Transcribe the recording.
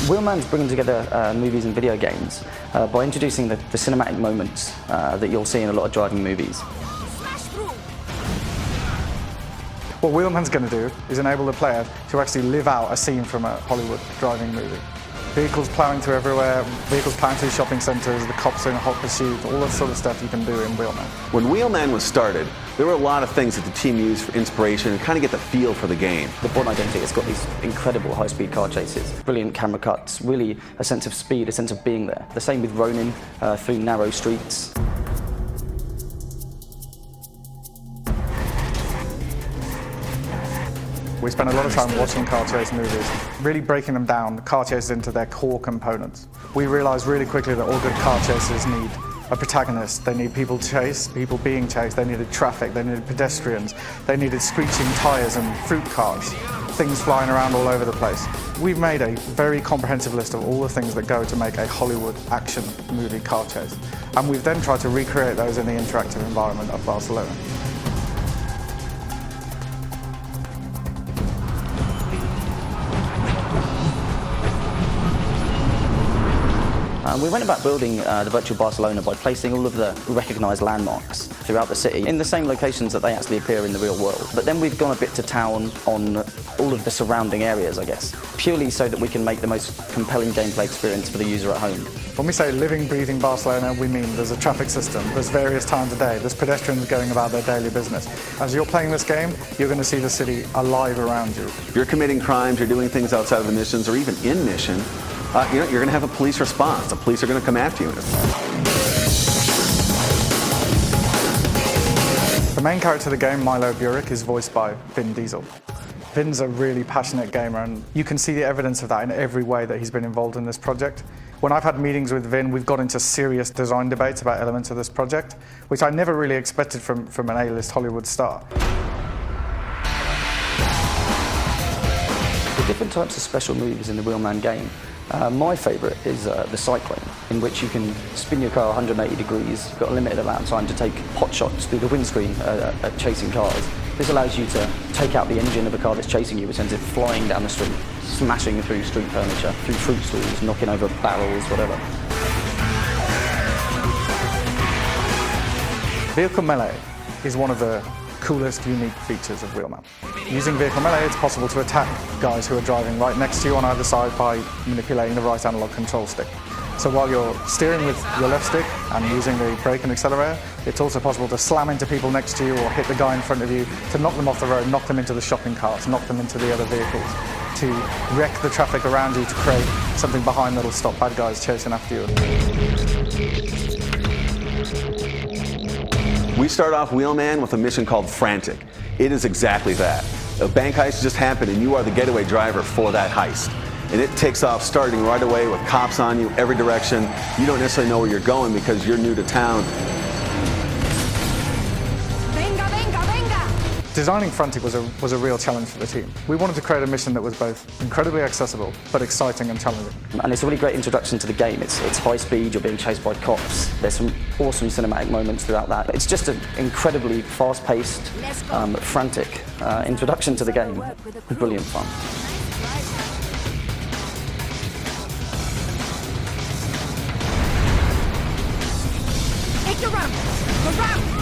Wheelman's bringing together movies and video games by introducing the cinematic moments that you'll see in a lot of driving movies. What Wheelman's going to do is enable the player to actually live out a scene from a Hollywood driving movie. Vehicles ploughing through everywhere, vehicles ploughing through shopping centres, the cops are in a hot pursuit, all that sort of stuff you can do in Wheelman. When Wheelman was started, there were a lot of things that the team used for inspiration and kind of get the feel for the game. The Born Identity has got these incredible high-speed car chases, brilliant camera cuts, really a sense of speed, a sense of being there. The same with Ronin through narrow streets. We spend a lot of time watching car chase movies, really breaking them down, car chases into their core components. We realised really quickly that all good car chases need a protagonist. They need people to chase, people being chased, they needed traffic, they needed pedestrians, they needed screeching tyres and fruit cars, things flying around all over the place. We've made a very comprehensive list of all the things that go to make a Hollywood action movie car chase. And we've then tried to recreate those in the interactive environment of Barcelona. We went about building the virtual Barcelona by placing all of the recognised landmarks throughout the city in the same locations that they actually appear in the real world. But then we've gone a bit to town on all of the surrounding areas, I guess, purely so that we can make the most compelling gameplay experience for the user at home. When we say living, breathing Barcelona, we mean there's a traffic system, there's various times a day, there's pedestrians going about their daily business. As you're playing this game, you're going to see the city alive around you. If you're committing crimes, you're doing things outside of the missions, or even in mission, you're going to have a police response. The police are going to come after you. The main character of the game, Milo Burek, is voiced by Vin Diesel. Vin's a really passionate gamer, and you can see the evidence of that in every way that he's been involved in this project. When I've had meetings with Vin, we've got into serious design debates about elements of this project, which I never really expected from an A-list Hollywood star. The different types of special moves in the Wheelman game. My favourite is the Cyclone, in which you can spin your car 180 degrees. You've got a limited amount of time to take pot shots through the windscreen at chasing cars. This allows you to take out the engine of a car that's chasing you, which sends it flying down the street, smashing through street furniture, through fruit stalls, knocking over barrels, whatever. Vehicle melee is one of the coolest, unique features of Wheelman. Using vehicle melee, it's possible to attack guys who are driving right next to you on either side by manipulating the right analog control stick. So while you're steering with your left stick and using the brake and accelerator, it's also possible to slam into people next to you or hit the guy in front of you, to knock them off the road, knock them into the shopping carts, knock them into the other vehicles, to wreck the traffic around you, to create something behind that'll stop bad guys chasing after you. We start off Wheelman with a mission called FRANTIC. It is exactly that. A bank heist just happened and you are the getaway driver for that heist. And it takes off starting right away with cops on you every direction. You don't necessarily know where you're going because you're new to town. Venga, venga, venga! Designing FRANTIC was a real challenge for the team. We wanted to create a mission that was both incredibly accessible but exciting and challenging. And it's a really great introduction to the game. It's high speed, you're being chased by cops. There's some awesome cinematic moments throughout that. It's just an incredibly fast-paced, frantic introduction to the game. Brilliant fun. Take the ramp! The ramp!